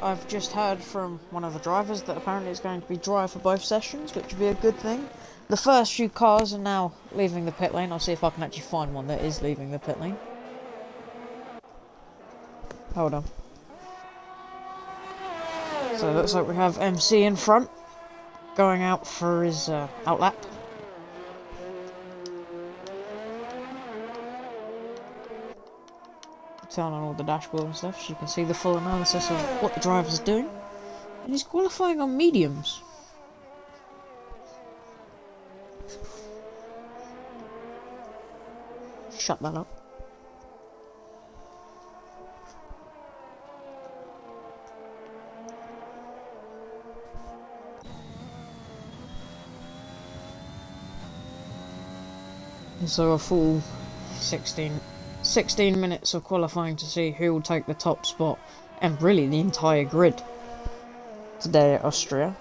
I've just heard from one of the drivers that apparently it's going to be dry for both sessions, which would be a good thing. The first few cars are now leaving the pit lane. I'll see if I can actually find one that is leaving the pit lane. Hold on. So it looks like we have MC in front, going out for his out lap. Turn on all the dashboard and stuff so you can see the full analysis of what the driver's doing. And he's qualifying on mediums. Shut that up. And so a full 16 minutes of qualifying to see who will take the top spot, and really the entire grid today at Austria.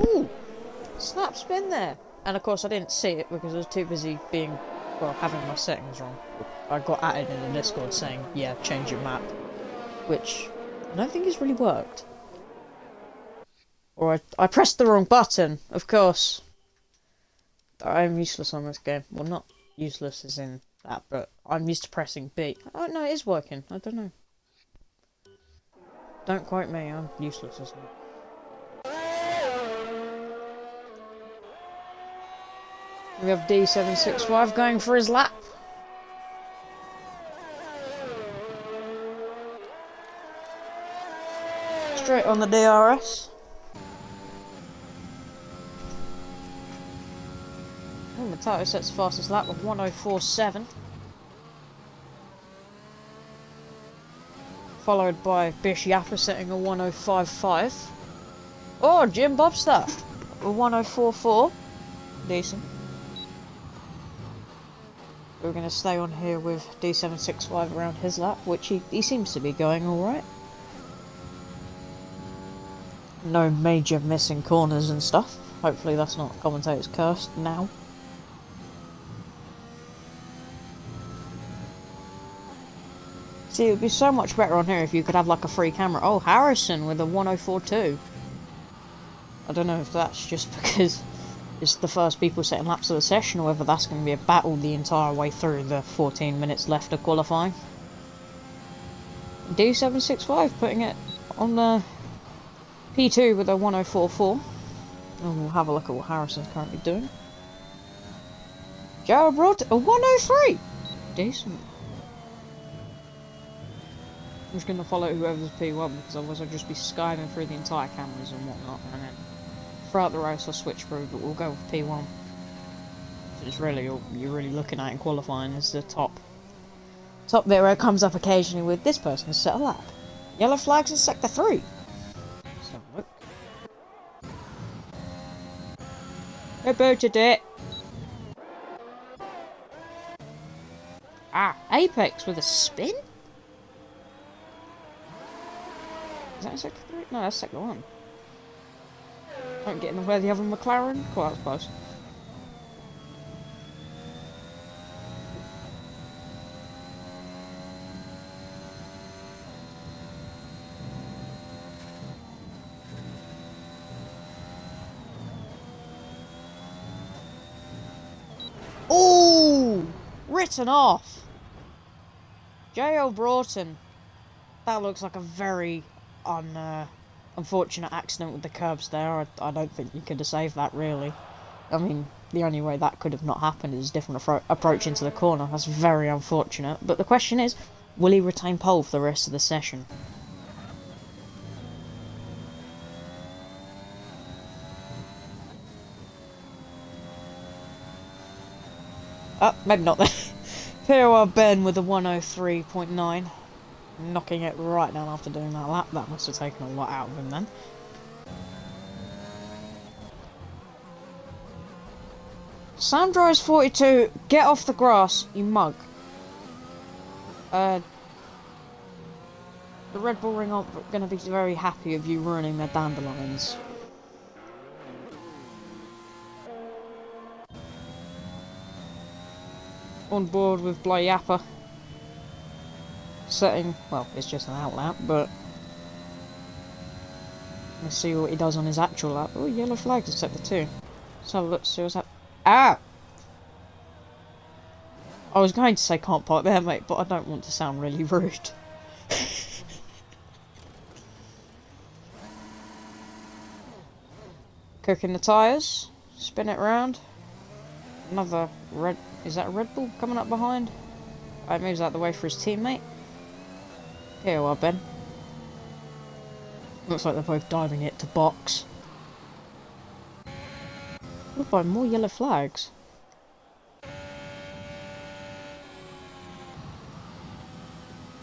Ooh! Snap spin there! And of course I didn't see it because I was too busy being, well, having my settings wrong. I got added in the Discord saying, yeah, change your map. Which I don't think has really worked. Or I pressed the wrong button, of course. I'm useless on this game. Well, not useless as in that, but I'm used to pressing B. Oh no, it is working. I don't know. Don't quote me, I'm useless as well. We have D765 going for his lap. Straight on the DRS. Oh, Mateo sets the fastest lap with 1:04.7. Followed by Bish Yapper setting a 1:05.5. Oh, Jim Bobster a 1:04.4. Decent. We're going to stay on here with D765 around his lap, which he seems to be going alright. No major missing corners and stuff. Hopefully that's not commentator's cursed now. See, it would be so much better on here if you could have like a free camera. Oh, Harrison with a 1:04.2. I don't know if that's just because it's the first people setting laps of the session, or whether that's going to be a battle the entire way through the 14 minutes left of qualifying. D765 putting it on the P2 with a 1:04.4. And we'll have a look at what Harrison's currently doing. Joe brought a 1:03. Decent. I'm just going to follow whoever's P1 because otherwise I'll just be skiving through the entire cameras and whatnot, and then throughout the race I'll switch through, but we'll go with P1. So it's really all you're really looking at in qualifying is the top there where it comes up occasionally with this person has set a lap. Yellow flags in sector 3. So look. I booted it. Ah, Apex with a spin? Is that sector 3? No, that's sector 1. Don't get in the way of the other McLaren? Quite close. Oh! Written off! J.O. Broughton. That looks like a very unfortunate accident with the curbs there. I don't think you could have saved that, really. I mean, the only way that could have not happened is a different approach into the corner. That's very unfortunate. But the question is, will he retain pole for the rest of the session? Oh, maybe not then. POR Ben with a 1:03.9. Knocking it right down after doing that lap. That must have taken a lot out of him then. Sam Dry's 42, get off the grass, you mug. The Red Bull Ring aren't going to be very happy of you ruining their dandelions. On board with Blayappa. Setting, well, it's just an out lap, but let's see what he does on his actual lap. Oh, yellow flags in sector 2. Let's have a look, see what's happening. Ah! I was going to say can't park there, mate, but I don't want to sound really rude. Cooking the tyres. Spin it round. Another red... Is that a Red Bull coming up behind? Right, moves out the way for his teammate. Here you are, Ben. Looks like they're both diving it to box. We'll find more yellow flags.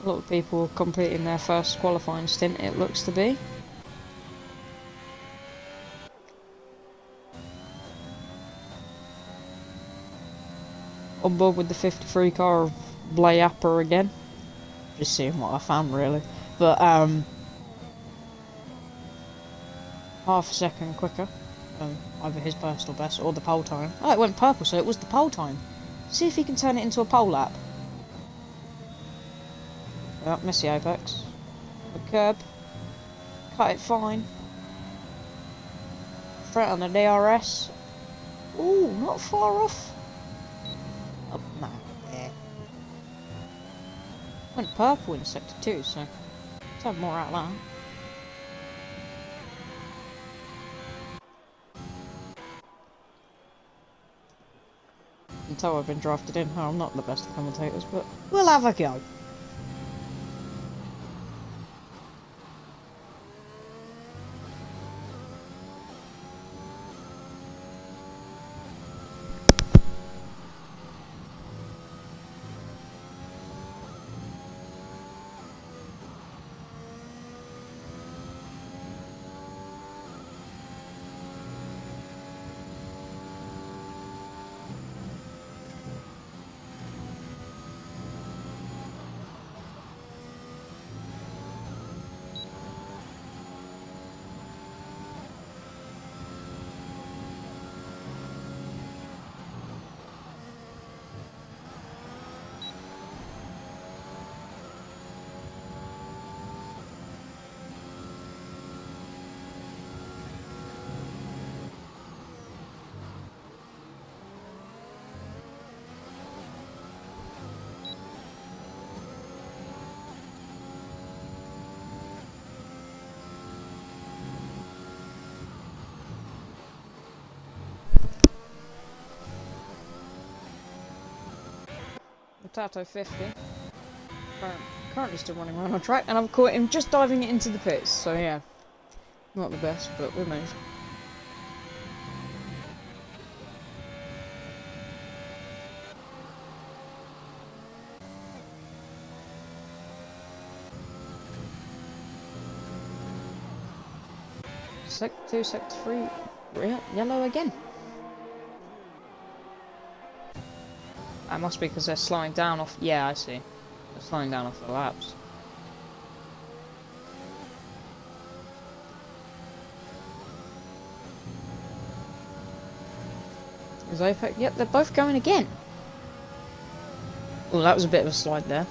A lot of people completing their first qualifying stint, it looks to be. On board with the 53 car of Blayappa again. Just seeing what I found really. But half a second quicker than either his personal best or the pole time. Oh, it went purple, so it was the pole time. See if he can turn it into a pole lap. Oh, miss the apex. The curb. Cut it fine. Straight on the DRS. Ooh, not far off. Oh, no. Yeah. Went purple in sector 2, so let's have more out of that. You can tell I've been drafted in. Oh, I'm not the best of commentators, but we'll have a go. Tato 50. Currently still running around on track, and I've caught him just diving it into the pits, so yeah. Not the best, but we'll move. Sector 2, sector 3, yellow again. That must be because they're slowing down off... Yeah, I see. They're slowing down off the laps. Is Apex? Yep, they're both going again. Oh, that was a bit of a slide there.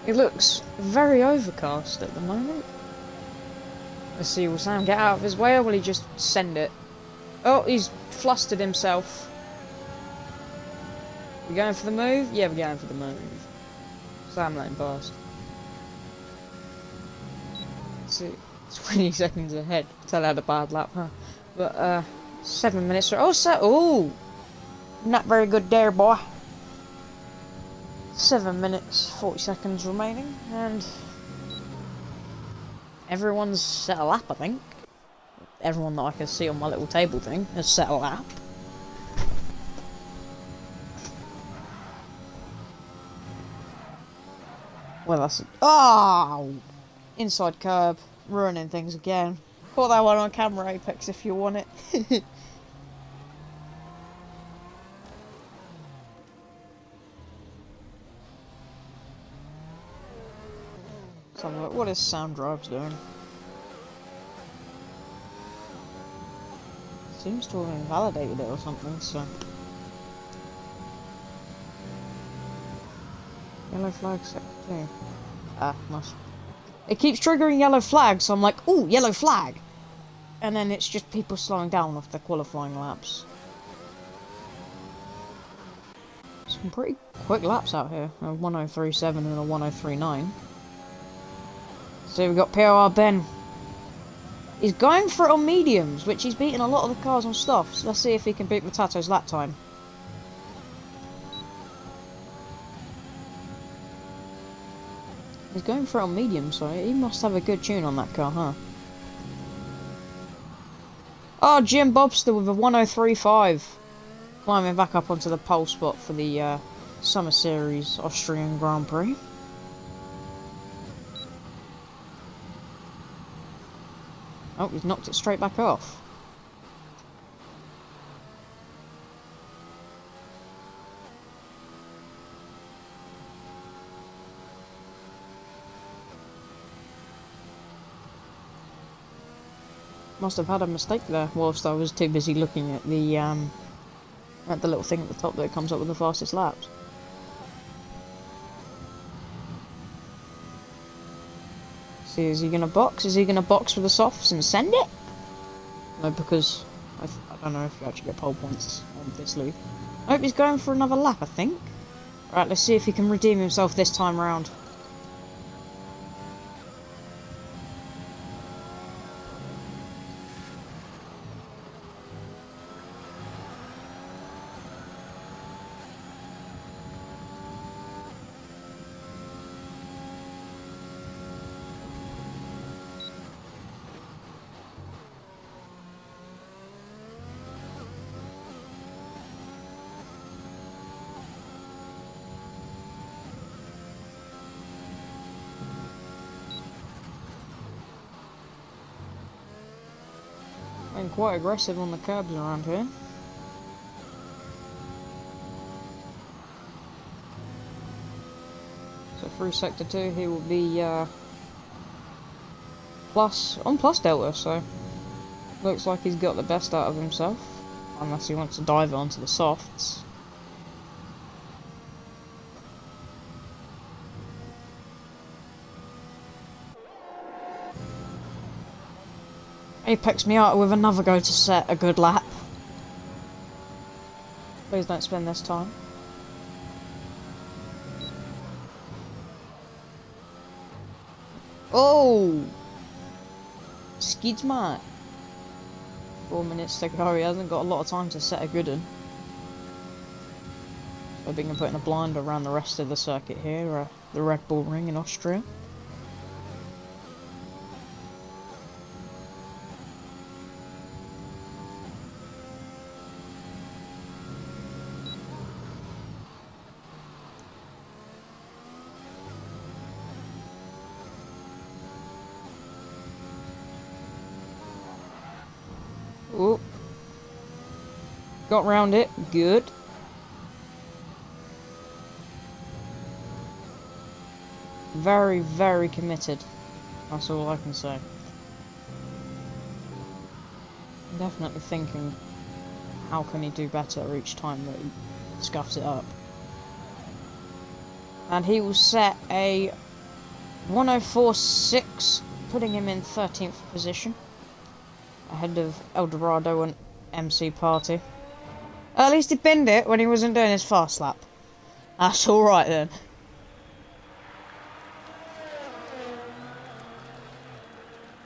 It looks very overcast at the moment. Let's see, will Sam get out of his way or will he just send it? Oh, he's flustered himself. We going for the move? Yeah, we're going for the move. Sam letting past. See, 20 seconds ahead. Tell I had a bad lap, huh? But 7 minutes. Oh, so ooh, not very good there, boy. 7 minutes 40 seconds remaining, and everyone's set a lap. I think everyone that I can see on my little table thing has set a lap. Well, that's... Oh! Inside curb. Ruining things again. Caught that one on camera, Apex, if you want it. So, what is Sound Drives doing? Seems to have invalidated it or something, so... Yellow flag sector 2. Ah, must... It keeps triggering yellow flags, so I'm like, ooh, yellow flag! And then it's just people slowing down off their qualifying laps. Some pretty quick laps out here. A 103.7 and a 103.9. So we've got POR Ben. He's going for it on mediums, which he's beating a lot of the cars on softs. Let's see if he can beat Matato's lap time. He's going for it on mediums, so he must have a good tune on that car, huh? Oh, Jim Bobster with a 103.5. Climbing back up onto the pole spot for the Summer Series Austrian Grand Prix. Oh, he's knocked it straight back off. Must have had a mistake there whilst I was too busy looking at the little thing at the top that comes up with the fastest laps. See, is he gonna box? Is he gonna box for the softs and send it? No, because I don't know if you actually get pole points on this loop. I hope he's going for another lap, I think. Right, let's see if he can redeem himself this time round. Been quite aggressive on the curbs around here. So through sector 2 he will be plus delta, so looks like he's got the best out of himself, unless he wants to dive onto the softs. Apex Miata with another go to set a good lap. Please don't spin this time. Oh! Skids man. 4 minutes to go, he hasn't got a lot of time to set a good one. So we can put in a blind around the rest of the circuit here, the Red Bull Ring in Austria. Oh, got round it, good. Very, very committed. That's all I can say. I'm definitely thinking, how can he do better each time that he scuffs it up? And he will set a 104.6, putting him in 13th position. Ahead of Eldorado and MC Party. At least he pinned it when he wasn't doing his fast lap. That's alright then.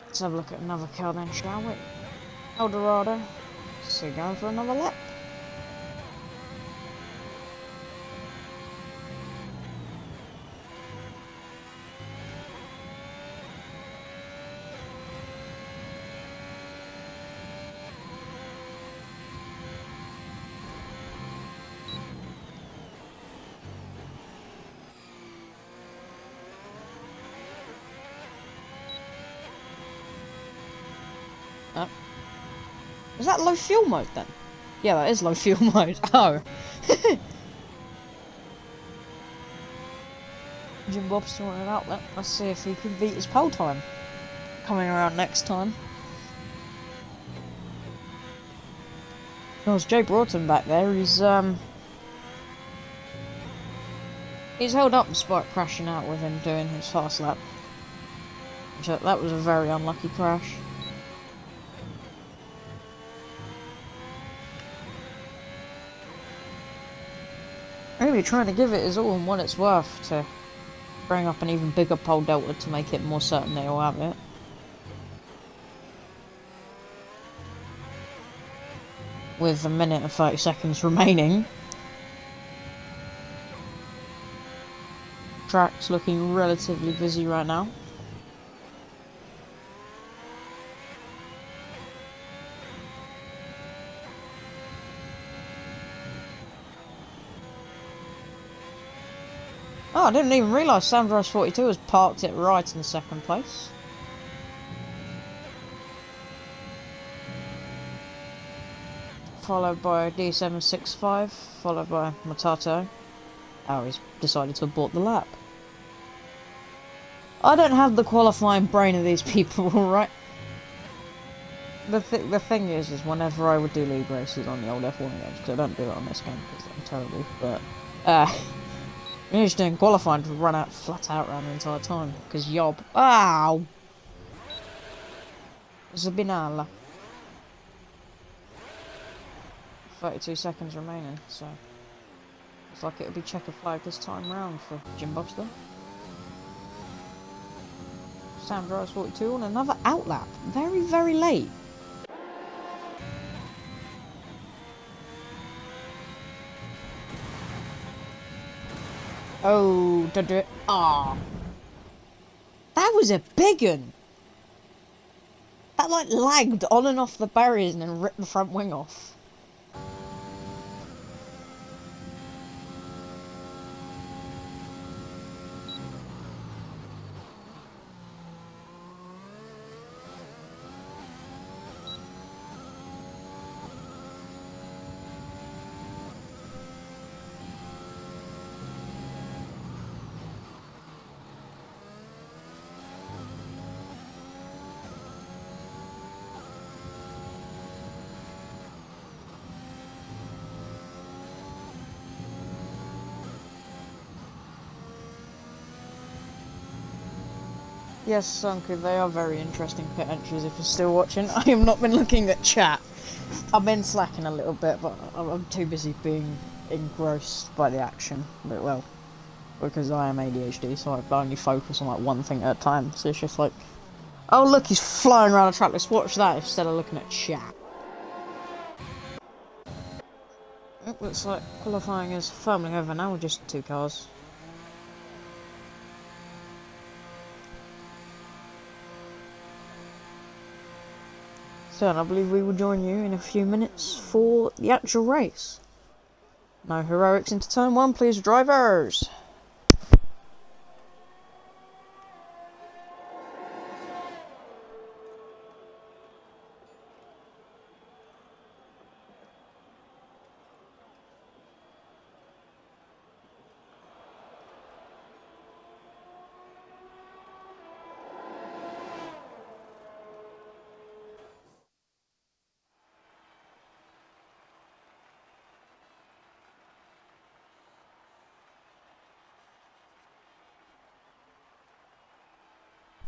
Let's have a look at another car then, shall we? Eldorado. So going for another lap. Is that low fuel mode then? Yeah, that is low fuel mode. Oh. Jim Bob's still on an outlet. Let's see if he can beat his pole time. Coming around next time. There's Jay Broughton back there. He's held up despite crashing out with him doing his fast lap. That was a very unlucky crash. Really trying to give it his all and what it's worth to bring up an even bigger pole delta to make it more certain they'll have it. With a minute and 30 seconds remaining. Track's looking relatively busy right now. Oh, I didn't even realise Samdrice 42 has parked it right in second place. Followed by D765, followed by Matato. Oh, he's decided to abort the lap. I don't have the qualifying brain of these people, right? The thing is whenever I would do league races on the old F1 games, because I don't do it on this game because I'm terrible, but when you're just doing qualifying to run out flat out around the entire time, because yob. Ow! Zabinala. 32 seconds remaining, so looks like it'll be checker flag this time round for Jim Bobster. Sam drives 42 on another outlap. Very, very late. Oh, don't do it. Ah. That was a big one. That like lagged on and off the barriers and then ripped the front wing off. Yes, Sunku, they are very interesting pit entries if you're still watching. I have not been looking at chat. I've been slacking a little bit, but I'm too busy being engrossed by the action. But, well, because I am ADHD, so I only focus on like one thing at a time. So it's just like, oh look, he's flying around the track, let's watch that instead of looking at chat. It looks like qualifying is firmly over now with just 2 cars. So, and I believe we will join you in a few minutes for the actual race. No heroics into turn 1, please, drivers!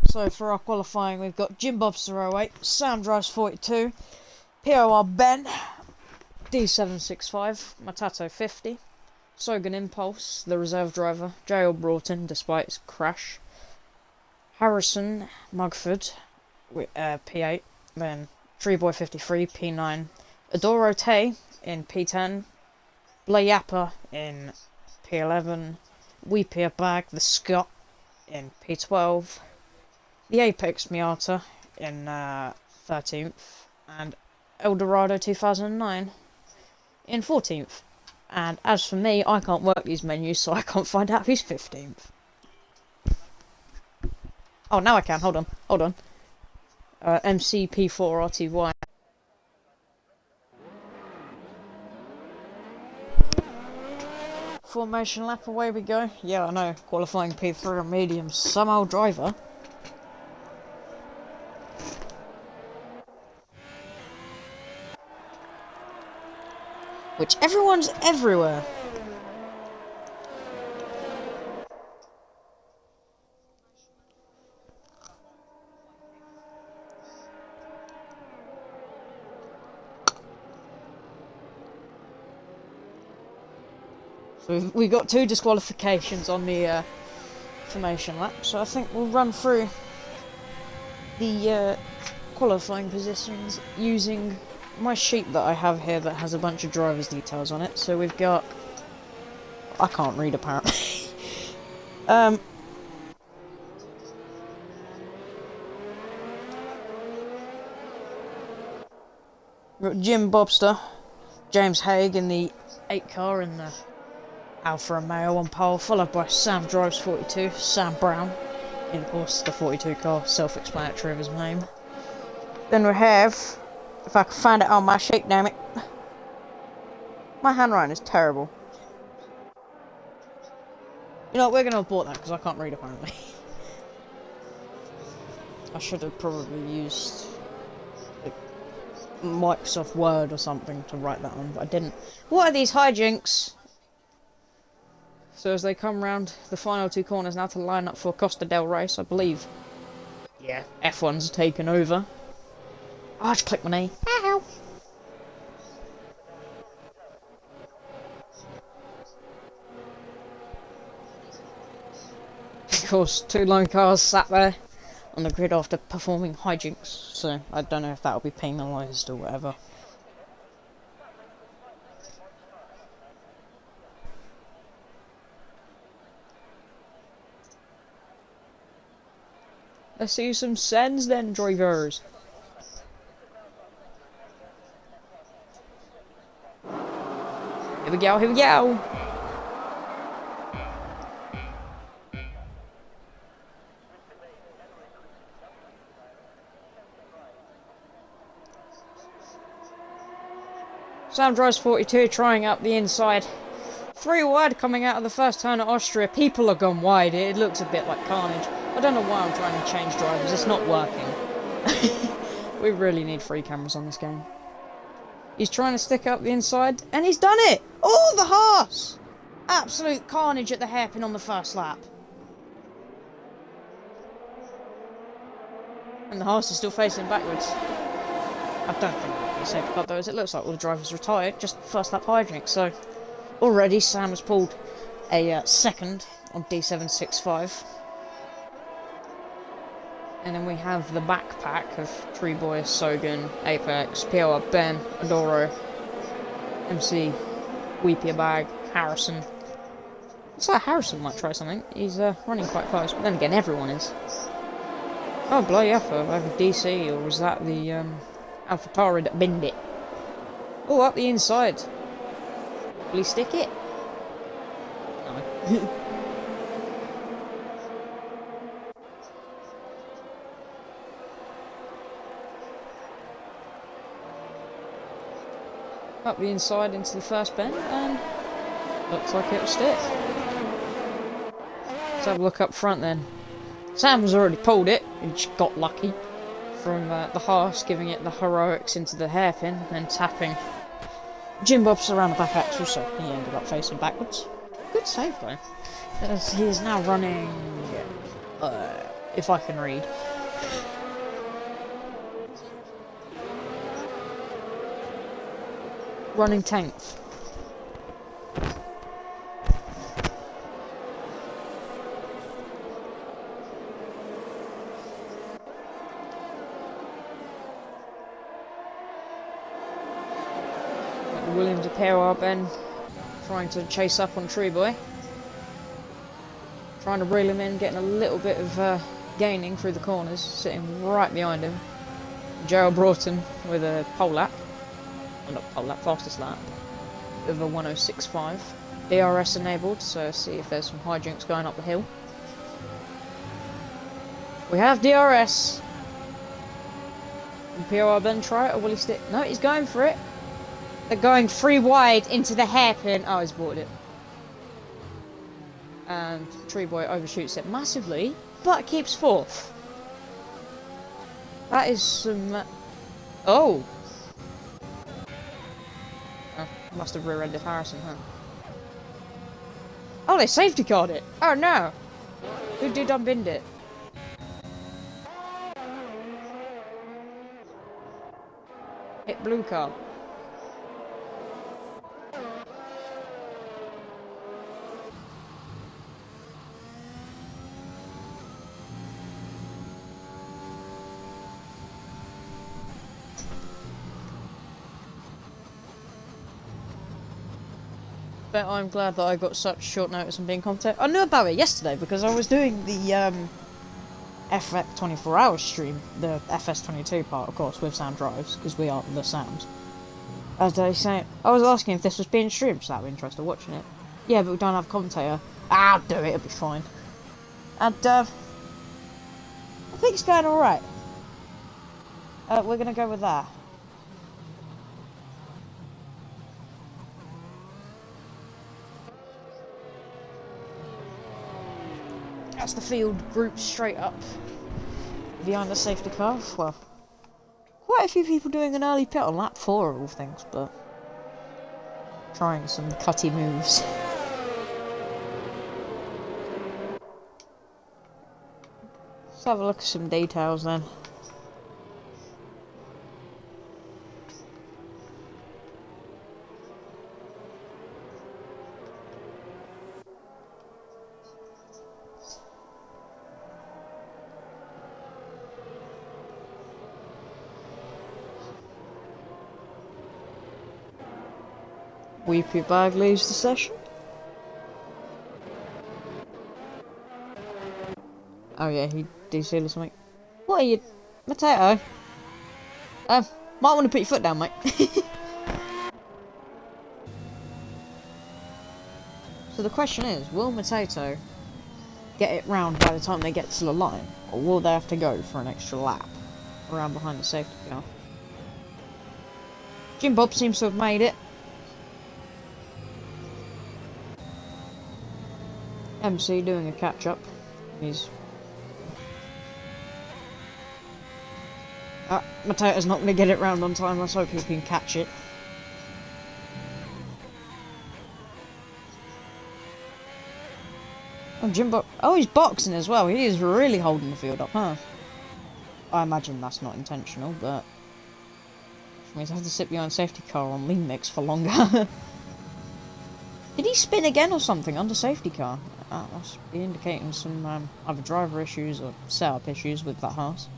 So for our qualifying, we've got Jim Bobster 08, Sam drives 42, POR Ben, D765, Matato 50, Sogan Impulse, the reserve driver, J.L. Broughton, despite his crash, Harrison Mugford, P8, then Treeboy 53, P9, Adoro Tay in P10, Blayappa in P11, Weepier Bag, the Scot in P12, the Apex Miata in 13th, and Eldorado 2009 in 14th. And as for me, I can't work these menus, so I can't find out who's 15th. Oh, now I can. Hold on. MCP4RTY. Formation lap, away we go. Yeah, I know, qualifying P3 on medium, some old driver. Which everyone's everywhere. So we got 2 disqualifications on the formation lap, so I think we'll run through the qualifying positions using my sheet that I have here that has a bunch of drivers' details on it. So we've got... I can't read apparently. We've got Jim Bobster, James Haig in the 8 car in the Alfa Romeo on pole, followed by Sam Drives 42, Sam Brown, in of course the 42 car, self-explanatory of his name. Then we have, if I can find it on my sheet, damn it. My handwriting is terrible. You know what, we're going to abort that because I can't read apparently. I should have probably used like, Microsoft Word or something to write that on, but I didn't. What are these hijinks? So as they come round the final 2 corners now to line up for Costa del race, I believe. Yeah, F1's taken over. Oh, I just clicked my knee. Ow! Of course, 2 lone cars sat there on the grid after performing hijinks, so I don't know if that'll be penalised or whatever. Let's see some sends then, drivers. Here we go, here we go! Sam Drives 42 trying up the inside. 3 wide coming out of the first turn at Austria. People have gone wide. It looks a bit like carnage. I don't know why I'm trying to change drivers. It's not working. We really need 3 cameras on this game. He's trying to stick up the inside, and he's done it! Oh, the Haas! Absolute carnage at the hairpin on the first lap. And the Haas is still facing backwards. I don't think that'll be a safety car though, as it looks like all the drivers retired, just first lap hijinks, so... Already Sam has pulled a second on D765. And then we have the backpack of Treeboy, Sogan, Apex, POR, Ben, Adoro, MC, Weepier Bag, Harrison. Looks like Harrison might try something. He's running quite close, but then again, everyone is. Oh, bloody Alpha, over DC, or was that the AlphaTauri that binned it? Oh, up the inside. Will he stick it? No. Up the inside into the first bend, and looks like it'll stick. Let's have a look up front then. Sam's already pulled it, he just got lucky from the Haas, giving it the heroics into the hairpin, then tapping Jim Bob's around the back axle, so he ended up facing backwards. Good save though, as he is now running, if I can read. Running 10th. Williams to POR Ben, trying to chase up on Treeboy. Trying to reel him in, getting a little bit of gaining through the corners, sitting right behind him. Gerald Broughton with a pole lap. Well, not pole lap, fastest lap. With a 1065. DRS enabled, so see if there's some hijinks going up the hill. We have DRS. Will POR Ben try it or will he stick? No, he's going for it. They're going 3 wide into the hairpin. Oh, he's bought it. And Tree Boy overshoots it massively, but keeps 4th. That is some... Oh! Must have rear-ended Harrison, huh? Oh, they safety car'd it! Oh no! Who did unbind it? Hit blue car. But I'm glad that I got such short notice on being contact. I knew about it yesterday because I was doing the FX 24 hour stream, the FS22 part, of course, with Sound Drives, because we are the Sounds. As they say, I was asking if this was being streamed, so that would be interested watching it. Yeah, but we don't have a commentator. I'll do it, it'll be fine. And, I think it's going alright. We're gonna go with that. That's the field grouped straight up behind the safety car. Well, quite a few people doing an early pit on lap 4 of all things, but trying some cutty moves. Let's have a look at some details then. Weepy Bag leaves the session. Oh yeah, he DC'd or something. What are you... Potato? Might want to put your foot down, mate. So the question is, will Potato get it round by the time they get to the line? Or will they have to go for an extra lap around behind the safety car? Jim Bob seems to have made it. MC doing a catch-up. He's... Matato's not going to get it round on time. Let's hope he can catch it. Oh, Jimbo... Oh, he's boxing as well. He is really holding the field up, huh? I imagine that's not intentional, but... Which means I have to sit behind safety car on lean mix for longer. Did he spin again or something under safety car? That must be indicating some either driver issues or setup issues with that horse.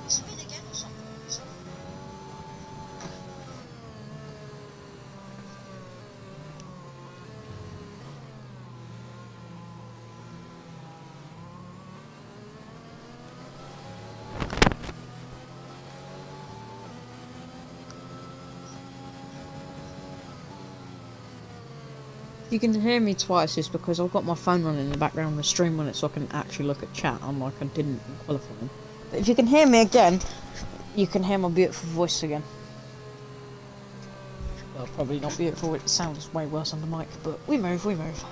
Spin again or something? You can hear me twice just because I've got my phone running in the background and the stream on it so I can actually look at chat, unlike I didn't in qualifying. But if you can hear me again, you can hear my beautiful voice again. Well, probably not beautiful, it sounds way worse on the mic, but we move, we move.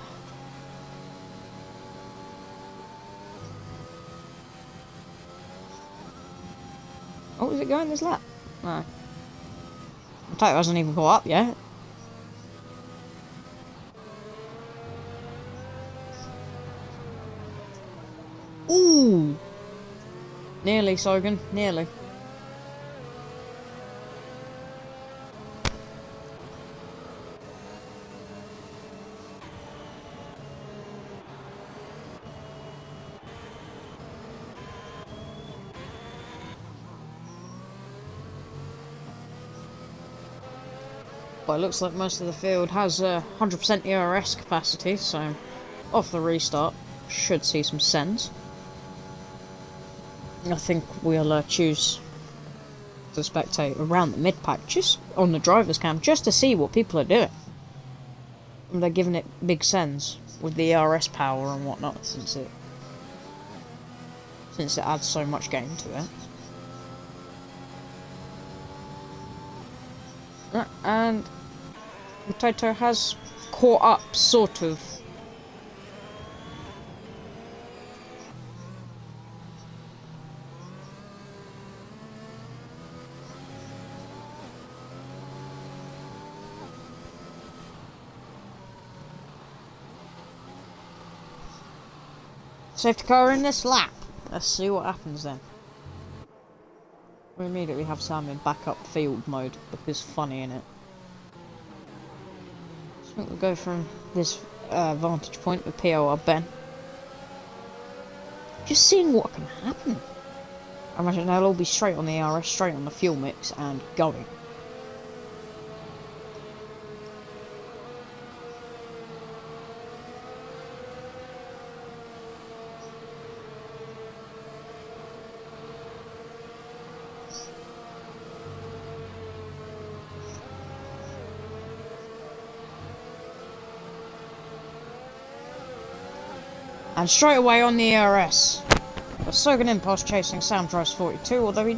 Oh, is it going this lap? No. Potato hasn't even got up yet. Ooh! Nearly, Sogan, nearly. But it looks like most of the field has 100% ERS capacity, so off the restart should see some sends. I think we'll choose to spectate around the mid-pack, just on the driver's cam, just to see what people are doing. And they're giving it big sends with the ERS power and whatnot, since it adds so much game to it. And the Toto has caught up, sort of. Safety car in this lap. Let's see what happens then. We immediately have Sam in backup field mode because funny in it. So we'll go from this vantage point with POR Ben. Just seeing what can happen. I imagine they'll all be straight on the ERS, straight on the fuel mix and going. And straight away on the ERS. A Sogan Impulse chasing Sam drives 42, although he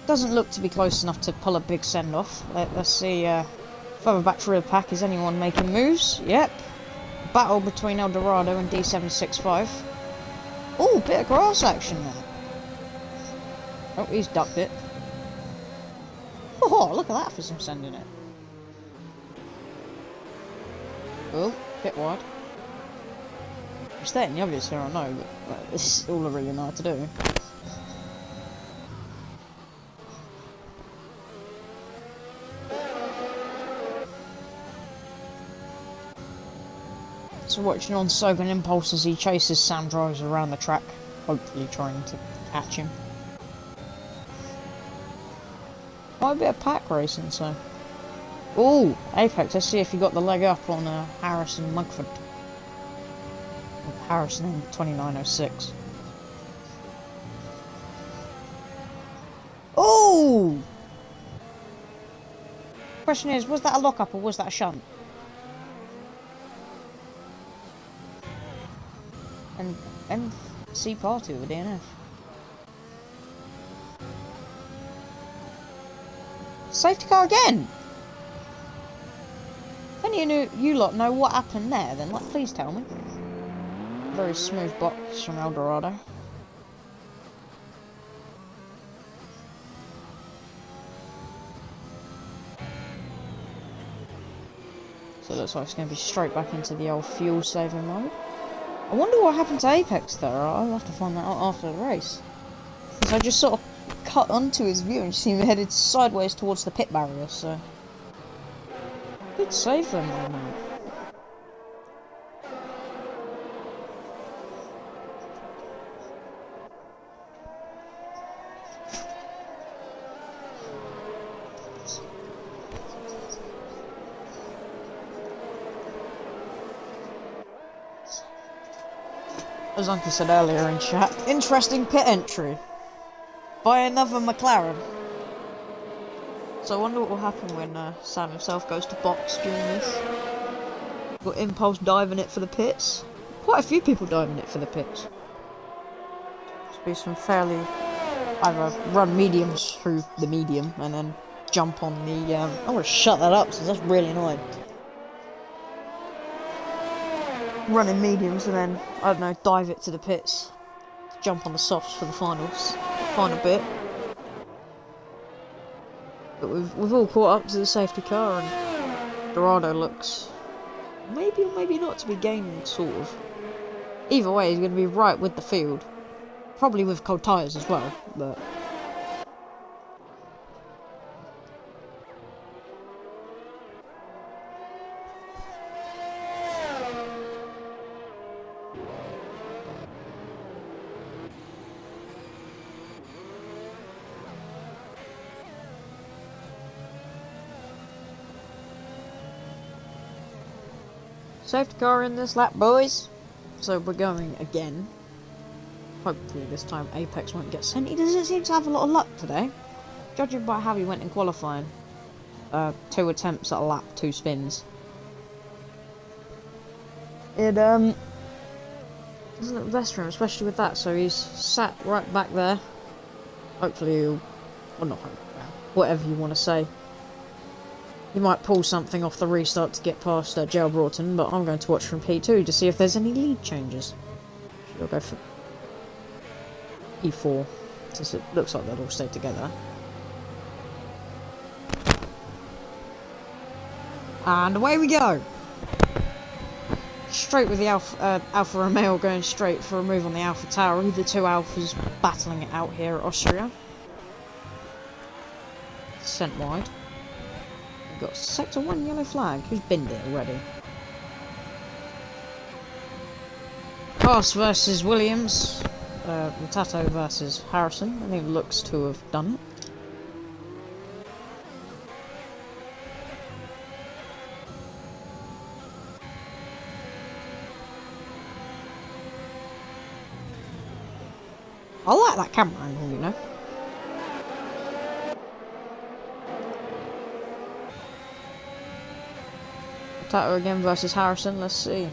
doesn't look to be close enough to pull a big send-off. Let's see, further back through the pack, is anyone making moves? Yep. Battle between Eldorado and D765. Oh, bit of grass action there. Oh, he's ducked it. Oh, look at that for some sending it. Oh, bit wide. I'm stating the obvious here, I know, but this is all I really know how to do. So watching on Sogan Impulse as he chases Sam drives around the track, hopefully trying to catch him. Quite a bit of pack racing, so. Ooh, Apex, let's see if he got the leg up on Harrison Mugford. Harrison in 2906. Oh! Question is, was that a lockup or was that a shunt? And MC party with a DNF. Safety car again! If any of you lot know what happened there, then please tell me. Very smooth box from Eldorado. So it looks like it's going to be straight back into the old fuel saving mode. I wonder what happened to Apex there. I'll have to find that out after the race. Because I just sort of cut onto his view and see him headed sideways towards the pit barrier, so. Good save there, my man. As Uncle said earlier in chat, interesting pit entry by another McLaren. So I wonder what will happen when Sam himself goes to box during this. Got Impulse diving it for the pits. Quite a few people diving it for the pits. There'll be some fairly either run mediums through the medium and then jump on the. I want to shut that up because that's really annoying. Running mediums and then, I don't know, dive it to the pits. Jump on the softs for the final bit. But we've all caught up to the safety car and Dorado looks maybe or maybe not to be gaining, sort of. Either way, he's going to be right with the field. Probably with cold tyres as well, but. Safety car in this lap, boys. So we're going again. Hopefully this time Apex won't get sent. He doesn't seem to have a lot of luck today. judging by how he went in qualifying, 2 attempts at a lap, 2 spins. It doesn't look best for him, especially with that. So he's sat right back there. Hopefully he'll, well, not hopefully, whatever you want to say. He might pull something off the restart to get past Gerald Broughton, but I'm going to watch from P2 to see if there's any lead changes. I'll go for P4, since it looks like they'll all stay together. And away we go! Straight with the Alfa Romeo going straight for a move on the Alpha Tauri. The 2 Alphas battling it out here at Austria. Sent wide. We've got Sector 1 yellow flag. Who's binned it already? Haas versus Williams. Matato versus Harrison. I think it looks to have done it. I like that camera angle, you know. Tato again versus Harrison, let's see.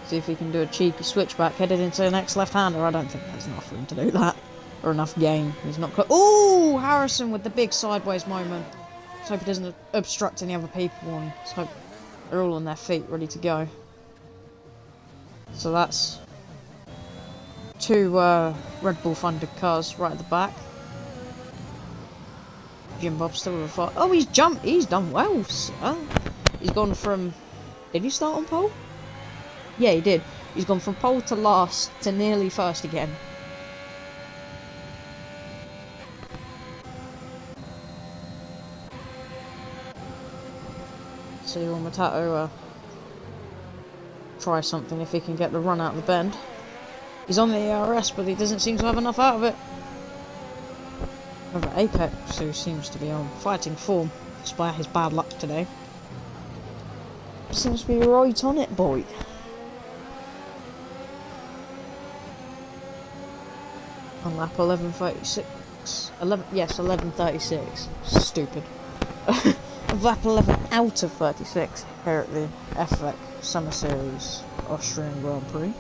See if he can do a cheeky switchback headed into the next left-hander. I don't think there's enough for him to do that. Or enough gain. He's not quite. Ooh! Harrison with the big sideways moment. Let's hope he doesn't obstruct any other people, and let's hope they're all on their feet, ready to go. So that's 2 Red Bull funded cars right at the back. Jim Bob's still with a fight. Oh, he's jumped. He's done well, sir. He's gone from... Did he start on pole? Yeah, he did. He's gone from pole to last to nearly first again. See, will Matato try something if he can get the run out of the bend. He's on the ARS, but he doesn't seem to have enough out of it. However, Apex, who seems to be on fighting form, despite his bad luck today, seems to be right on it, boy. On lap 11:36. 11:36. Stupid. Lap 11 out of 36 here at the FVC Summer Series Austrian Grand Prix.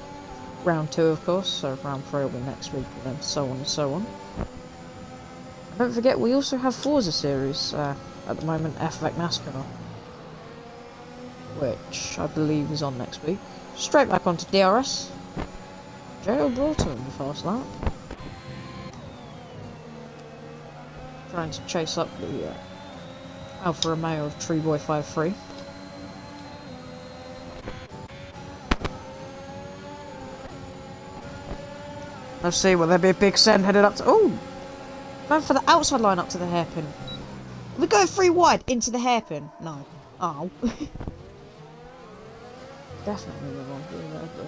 Round 2, of course, so round 3 will be next week, and then so on and so on. And don't forget, we also have Forza Series at the moment, FVC NASCAR, which I believe is on next week. Straight back onto DRS. Gerald Broughton in the fast lap. Trying to chase up the Alfa Romeo of Treeboy 53. Let's see, will there be a big send headed up to... Oh! Going for the outside line up to the hairpin. We're going 3 wide into the hairpin. No. Oh. Definitely the wrong thing there, but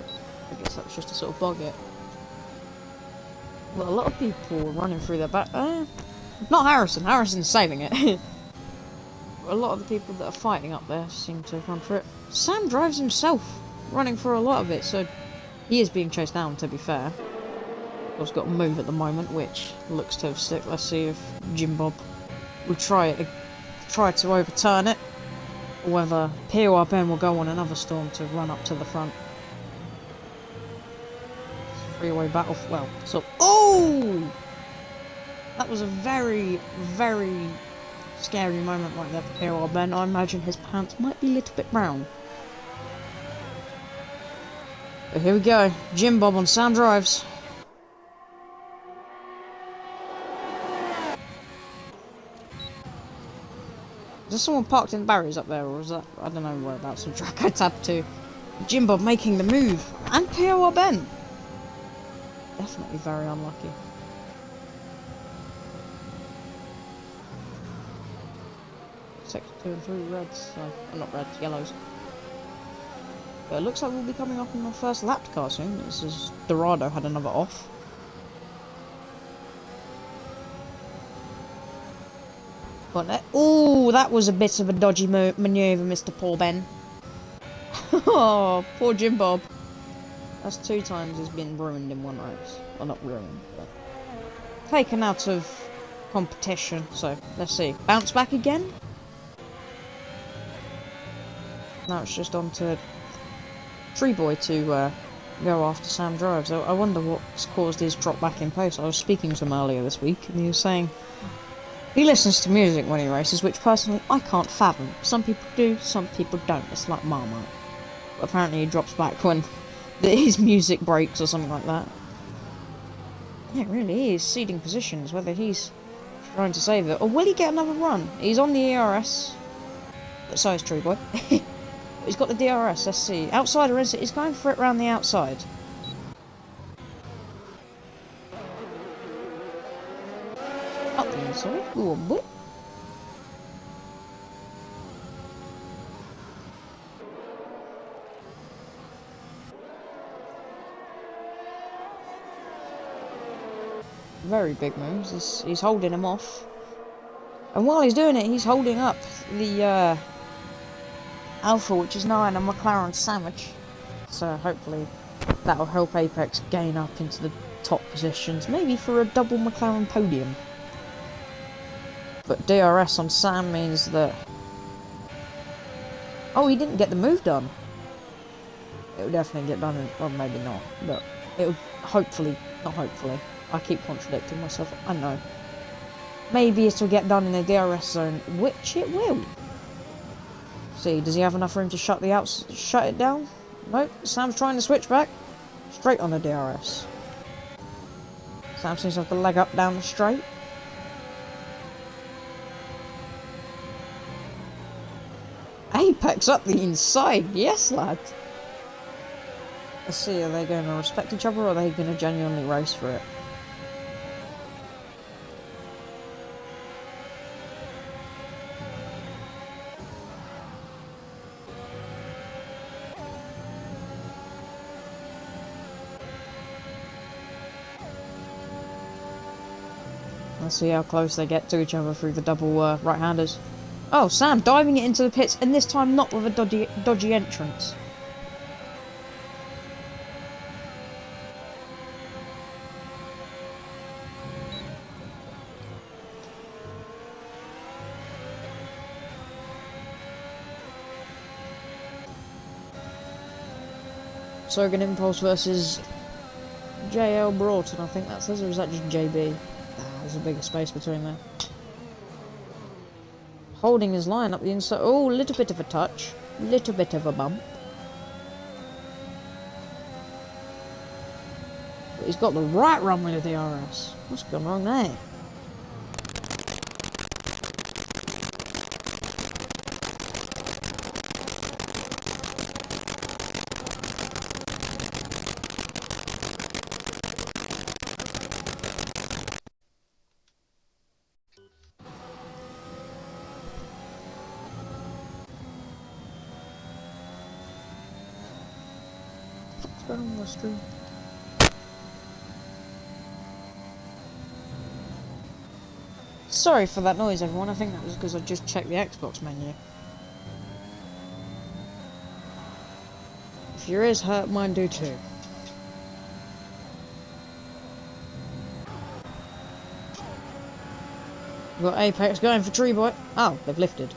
I guess that was just to sort of bog it. Well, a lot of people were running through their back... not Harrison. Harrison's saving it. A lot of the people that are fighting up there seem to have run through it. Sam drives himself, running through a lot of it, so he is being chased down, to be fair. He's got a move at the moment, which looks to have stick. Let's see if Jim Bob will try to overturn it, or whether PORBN will go on another storm to run up to the front. Three-way battle. Well, so oh, that was a very, very scary moment right there for PORBN. I imagine his pants might be a little bit brown. But here we go, Jim Bob on Sam drives. Is there someone parked in the barriers up there, or is that... I don't know whereabouts the track I tapped to. Jim Bob making the move. And PORBN. Definitely very unlucky. Sector 2 and 3 reds. Not reds, yellows. But it looks like we'll be coming up on the first lapped car soon. This is... Dorado had another off. Oh, that was a bit of a dodgy manoeuvre, Mr. PORBN. Oh, poor Jim Bob. That's 2 times he's been ruined in one race. Well, not ruined, but taken out of competition. So let's see. Bounce back again. Now it's just on to Tree Boy to go after Sam Drives. I wonder what's caused his drop back in pace. I was speaking to him earlier this week, and he was saying he listens to music when he races, which personally I can't fathom. Some people do, some people don't. It's like Marmite. But apparently he drops back when his music breaks or something like that. Yeah, it really is seeding positions, whether he's trying to save it, or will he get another run? He's on the ERS. So is Tree Boy. He's got the DRS, let's see. Outsider is it? He's going for it round the outside. Up the inside. Go on, boy. Very big moves. He's holding him off. And while he's doing it, he's holding up the Alpha, which is now in a McLaren sandwich. So hopefully that'll help Apex gain up into the top positions, maybe for a double McLaren podium. But DRS on Sam means that... Oh, he didn't get the move done. It'll definitely get done, or maybe not, but it'll hopefully, not hopefully, I keep contradicting myself, I know. Maybe it'll get done in the DRS zone, which it will. See, does he have enough room to shut it down? Nope. Sam's trying to switch back. Straight on the DRS. Sam seems to have the leg up down the straight. Apex up the inside. Yes, lad. Let's see, are they going to respect each other, or are they going to genuinely race for it? Let's see how close they get to each other through the double right-handers. Oh, Sam diving it into the pits, and this time not with a dodgy entrance. Sogan Impulse versus JL Broughton, I think that says, or is that just JB? There's a bigger space between there. Holding his line up the inside. Oh, a little bit of a touch. Little bit of a bump. But he's got the right run with the DRS. What's gone wrong there? On the stream. Sorry for that noise, everyone. I think that was because I just checked the Xbox menu. If your ears hurt, mine do too. We've got Apex going for Tree Boy. Oh, they've lifted.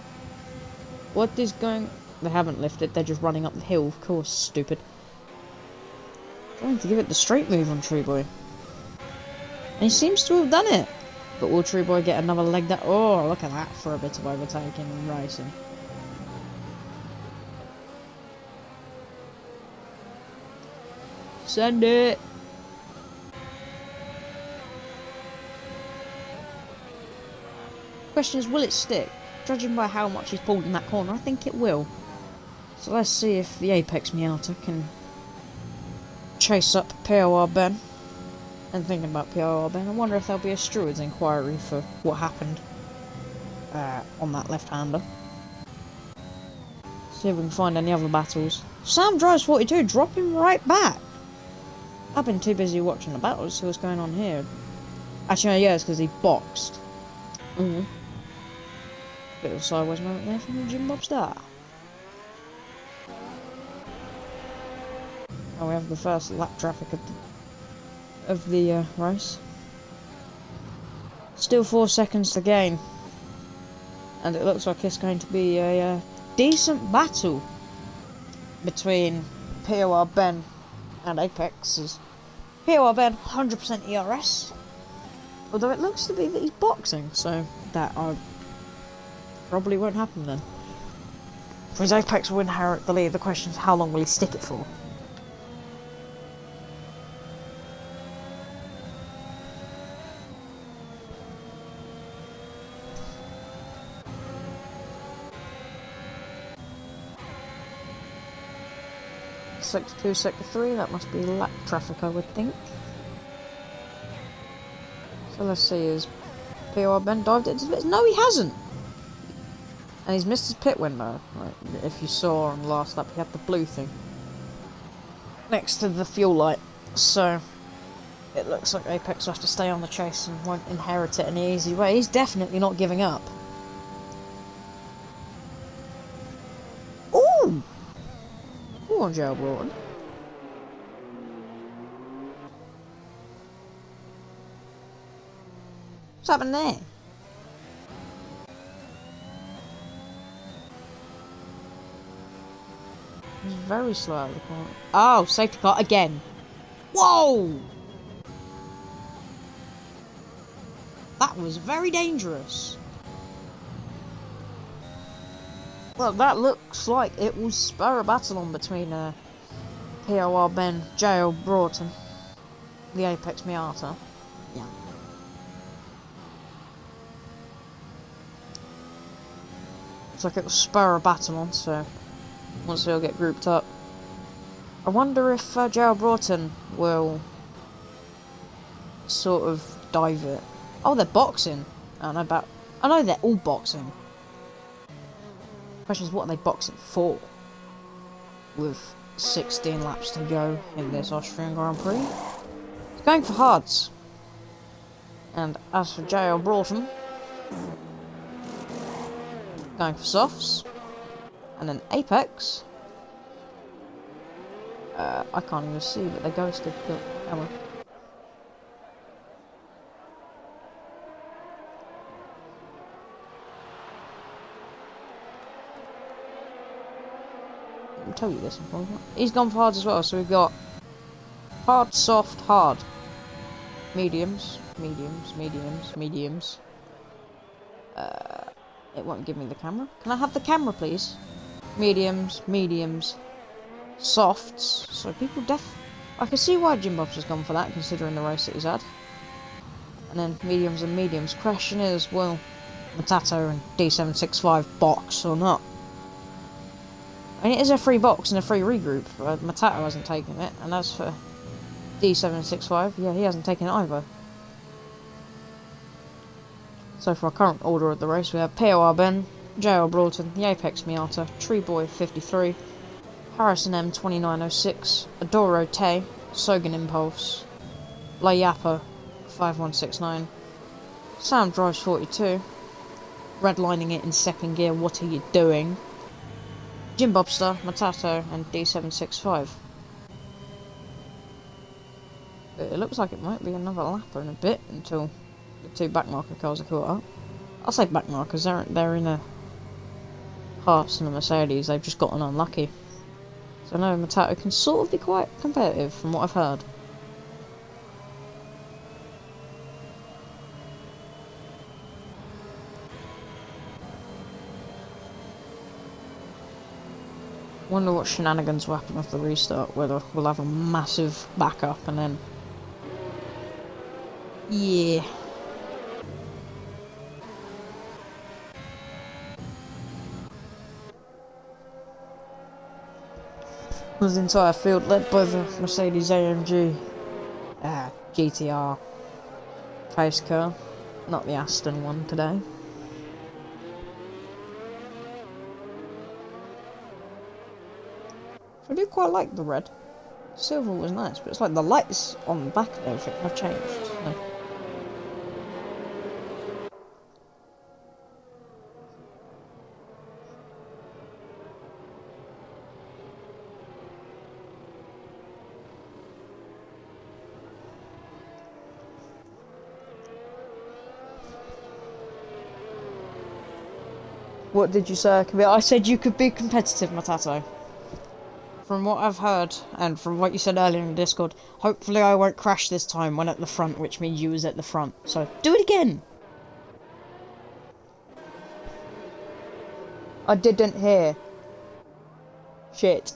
What is going... They haven't lifted, they're just running up the hill. Of course, stupid. Trying to give it the straight move on Tree Boy. And he seems to have done it. But will Tree Boy get another leg that... Oh, look at that for a bit of overtaking and racing. Send it! Question is, will it stick? Judging by how much he's pulled in that corner, I think it will. So let's see if the Apex Miata can chase up POR Ben. And thinking about POR Ben, I wonder if there'll be a steward's inquiry for what happened on that left-hander. See if we can find any other battles. Sam drives 42, dropping right back. I've been too busy watching the battles to see what's going on here. Actually, yeah, it's because he boxed. Bit of a sideways moment there from the Jim Bob Star. Oh, we have the first lap traffic of the race. Still 4 seconds to gain. And it looks like it's going to be a decent battle between POR Ben and Apex's. POR Ben 100% ERS, although it looks to be that he's boxing, so that probably won't happen then. Because Apex will inherit the lead. The question is, how long will he stick it for? Sector 2, Sector 3, that must be lap traffic, I would think. So let's see, is POR Ben dived into the pits? No, he hasn't! And he's missed his pit window. Like, if you saw on the last lap, he had the blue thing next to the fuel light. So it looks like Apex will have to stay on the chase and won't inherit it in the easy way. He's definitely not giving up. Ooh! Ooh, on jailbroken. What's happened there? He's very slow out of the corner. Oh, safety car again. Whoa! That was very dangerous. Well, that looks like it will spur a battle on between POR Ben, Jail Broughton, the Apex Miata. Yeah. Looks like it will spur a battle on, so once they'll get grouped up. I wonder if Jail Broughton will sort of dive it. Oh, they're boxing. I know they're all boxing. Question is, what are they boxing for? With 16 laps to go in this Austrian Grand Prix. It's going for hards. And as for J.L. Broughton, going for softs. And then Apex. I can't even see, but they ghosted the camera. I'll tell you this. He's gone for hards as well, so we've got hard, soft, hard. Mediums, mediums, mediums, mediums. It won't give me the camera. Can I have the camera, please? Mediums, mediums, softs. So people I can see why Jim Bob's has gone for that, considering the race that he's had. And then mediums and mediums. Question is, will Matato and D765 box or not? I mean, it is a free box and a free regroup. Matato hasn't taken it, and as for D765, yeah, he hasn't taken it either. So for our current order of the race, we have POR Ben, JL Broughton, the Apex Miata, Tree Boy 53, Harrison M 2906, Adoro Tay, Sogan Impulse, Layapa 5169, Sam Drives 42, redlining it in second gear, what are you doing? Jim Bobster, Matato, and D765. It looks like it might be another lapper in a bit until the two backmarker cars are caught up. I'll say backmarkers, they're in a Haas and a Mercedes, they've just gotten unlucky. So I know Matato can sort of be quite competitive from what I've heard. Wonder what shenanigans will happen with the restart, whether we'll have a massive backup and then... Yeah. Was the entire field led by the Mercedes AMG GTR pace car, not the Aston one today. I do quite like the red. Silver was nice, but it's like the lights on the back of everything have changed. So. What did you say? I said you could be competitive, Matato. From what I've heard, and from what you said earlier in Discord, hopefully I won't crash this time when at the front, which means you was at the front. So, do it again! I didn't hear. Shit.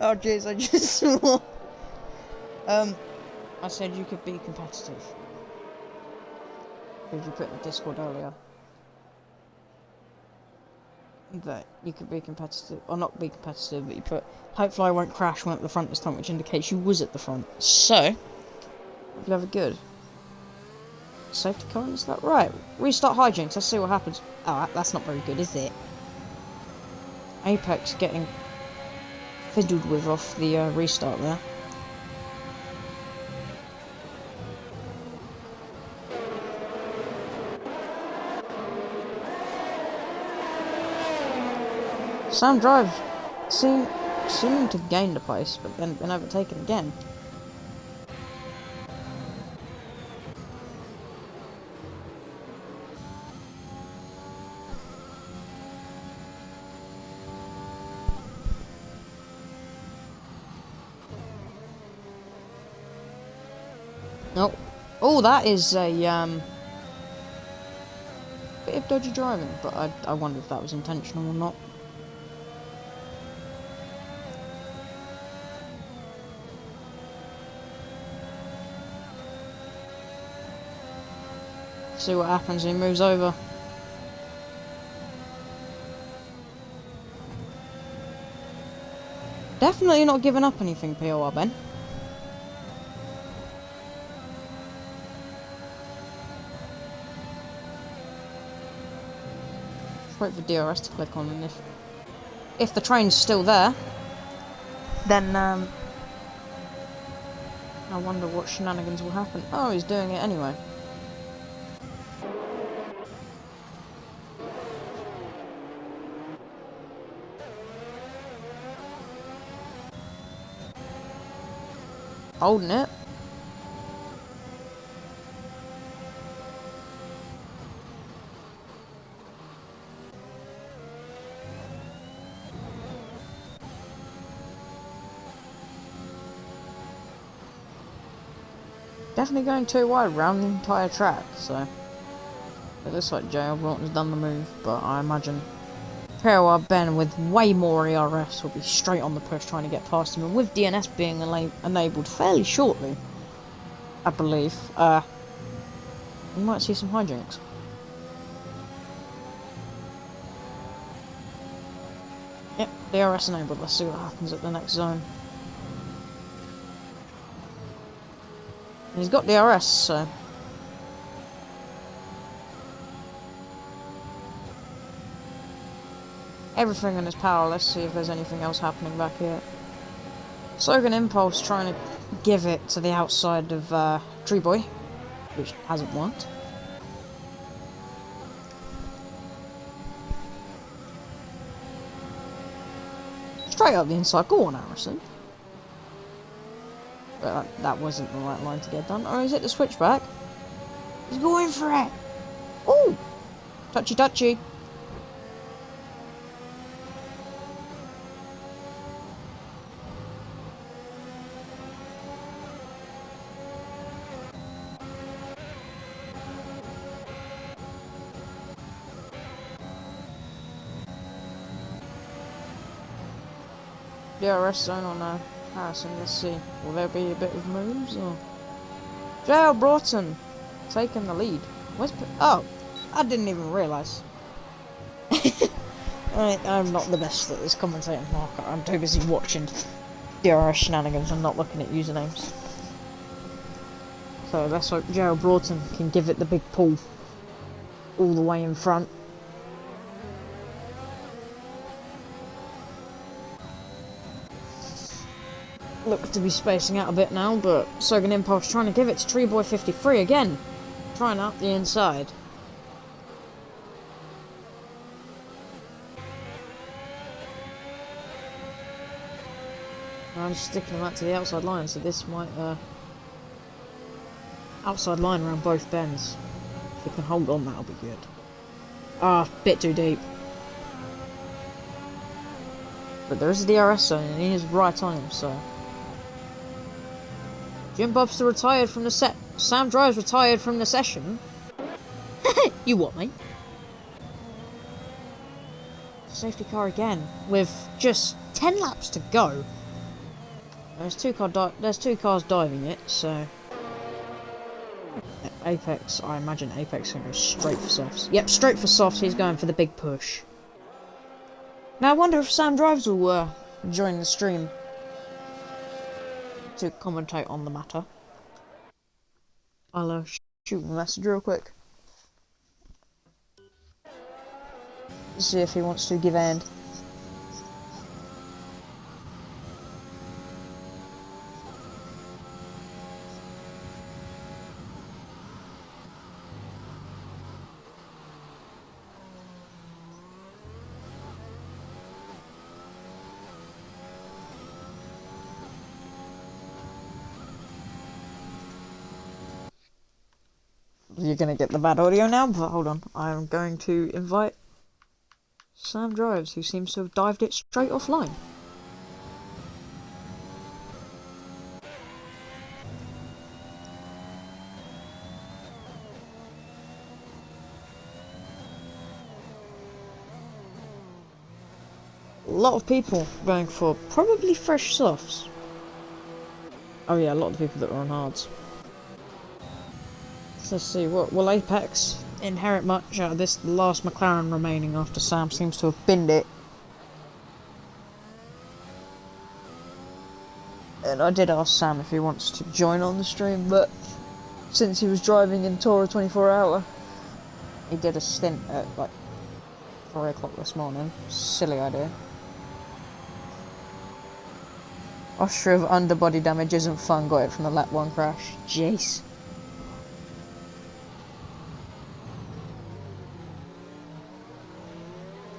Oh jeez, I just swore. I said you could be competitive. Did you put in the Discord earlier? That you could be competitive, or not be competitive, but you put, hopefully I won't crash when at the front this time, which indicates you was at the front. So, you have a good safety car, is that right? Restart hijinks, let's see what happens. Oh, that's not very good, is it? Apex getting fiddled with off the restart there. Sam Drive seeming to gain the place, but then been overtaken again. Oh, oh, that is a bit of dodgy driving, but I wonder if that was intentional or not. See what happens when he moves over. Definitely not giving up anything, POR Ben. Just wait for DRS to click on, and if the train's still there, then I wonder what shenanigans will happen. Oh, he's doing it anyway. Holding it. Definitely going too wide around the entire track, so it looks like JL Broughton's done the move, but I imagine POR Ben with way more ERS will be straight on the push trying to get past him, and with DNS being enabled fairly shortly, I believe, we might see some hijinks. Yep, DRS enabled. Let's see what happens at the next zone. And he's got DRS, so everything in his power. Let's see if there's anything else happening back here. Slogan Impulse trying to give it to the outside of Tree Boy, which hasn't worked. Straight up the inside. Go on, Harrison. But that wasn't the right line to get done. Oh, he's hit the switchback. He's going for it. Ooh! Touchy touchy. DRS zone on Harrison, let's see. Will there be a bit of moves or? JL Broughton taking the lead. Oh, I didn't even realise. I'm not the best at this commentating market. I'm too busy watching DRS shenanigans and not looking at usernames. So let's hope JL Broughton can give it the big pull all the way in front. Look to be spacing out a bit now, but Slogan Impulse trying to give it to Tree Boy 53 again. Trying out the inside. I'm sticking that to the outside line, so this might outside line around both bends. If we can hold on, that'll be good. Ah, bit too deep. But there is the DRS zone and he is right on him, so... Jim Bobster retired from the set. Sam Drives retired from the session. You what, mate? Safety car again, with just 10 laps to go. There's two cars diving it, so... Apex, I imagine Apex can go straight for softs. Yep, straight for softs, he's going for the big push. Now I wonder if Sam Drives will join the stream to commentate on the matter. I'll shoot him a message real quick. See if he wants to give hand. You're gonna get the bad audio now, but hold on. I'm going to invite Sam Drives, who seems to have dived it straight offline. A lot of people going for probably fresh softs. Oh yeah, a lot of the people that were on hards. Let's see, what will Apex inherit much out of this last McLaren remaining after Sam seems to have binned it? And I did ask Sam if he wants to join on the stream, but since he was driving in Toro 24 Hour, he did a stint at like 3 o'clock this morning. Silly idea. Austria of underbody damage isn't fun, got it from the lap 1 crash. Jeez.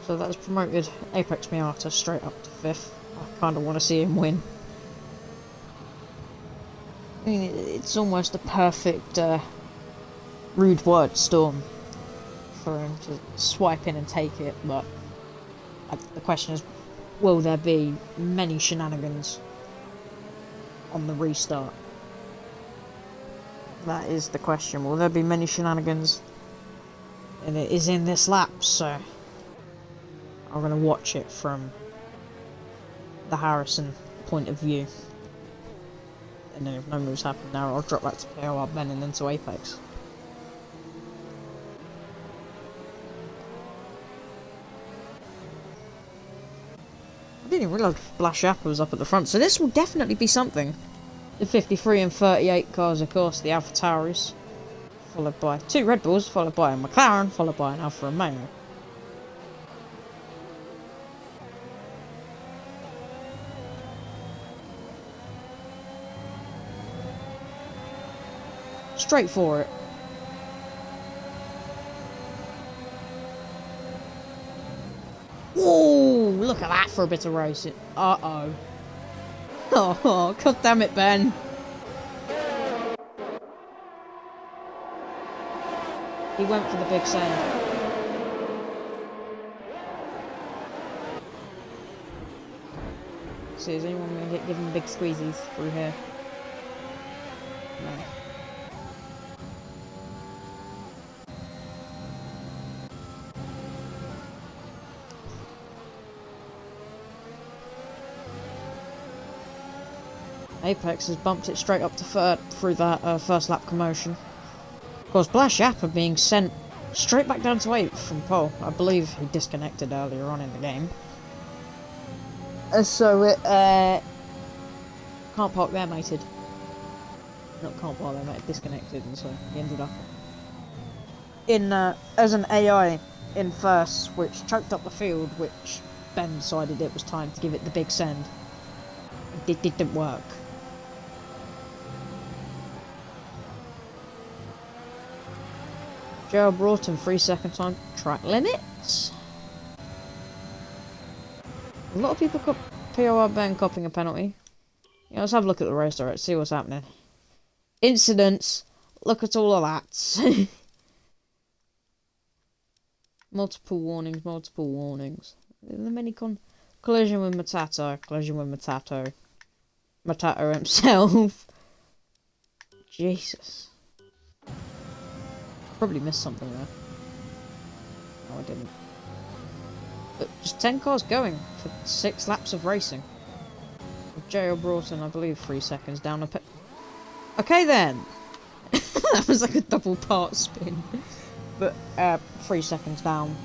So that's promoted Apex Miata straight up to 5th. I kind of want to see him win. I mean, it's almost a perfect rude word storm for him to swipe in and take it, but the question is, will there be many shenanigans on the restart? That is the question. Will there be many shenanigans? And it is in this lap, so I'm going to watch it from the Harrison point of view. And then if no moves happen now, I'll drop back to POR Ben and then to Apex. I didn't even realise Blash Appa was up at the front, so this will definitely be something. The 53 and 38 cars, of course, the Alpha Tauris, followed by 2 Red Bulls, followed by a McLaren, followed by an Alfa Romeo. Straight for it. Whoa, look at that for a bit of racing. Uh-oh. Oh, god damn it, Ben. He went for the big send. See, is anyone going to give him big squeezies through here? No. Apex has bumped it straight up to 3rd through that first lap commotion. Of course, Blash Appa being sent straight back down to 8th from pole. I believe he disconnected earlier on in the game. So it can't park there, mated. Not can't park there, mate. Disconnected, and so he ended up in as an AI in first, which choked up the field. Which Ben decided it was time to give it the big send. It didn't work. Gerald Broughton, 3-second time track limits. A lot of people POR Ben copying a penalty. Yeah, let's have a look at the race direct, see what's happening. Incidents. Look at all of that. Multiple warnings, multiple warnings. The mini collision with Matato, collision with Matato. Matato himself. Jesus. Probably missed something there. No, I didn't. But just 10 cars going for 6 laps of racing. J.O. Broughton, I believe, 3 seconds down a pit. Okay then! That was like a double part spin. But 3 seconds down.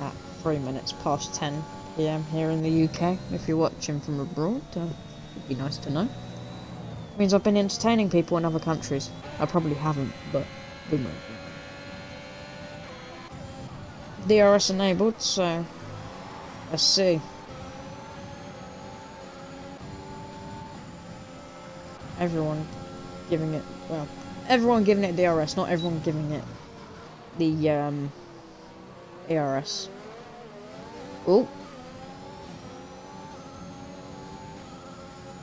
At 3 minutes past 10 PM here in the UK. If you're watching from abroad, it'd be nice to know. It means I've been entertaining people in other countries. I probably haven't, but we might. DRS enabled, so let's see. Everyone giving it, well, everyone giving it DRS, not everyone giving it the ARS. Oh,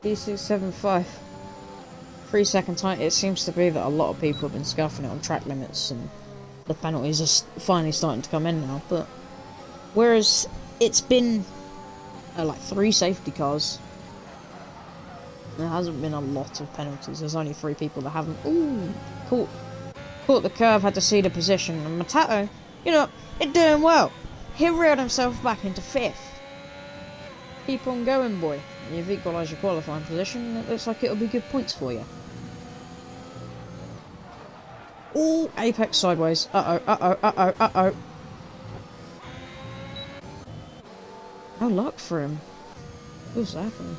D675. 3 second time. It seems to be that a lot of people have been scuffing it on track limits, and the penalties are finally starting to come in now. But whereas it's been like 3 safety cars, there hasn't been a lot of penalties. There's only 3 people that haven't. Ooh, caught the curve, had to see the position, and Matato, you know, it's doing well. He reeled himself back into 5th. Keep on going, boy. You've equalised your qualifying position. It looks like it'll be good points for you. Ooh, apex sideways. Uh-oh. No luck for him. What's happening?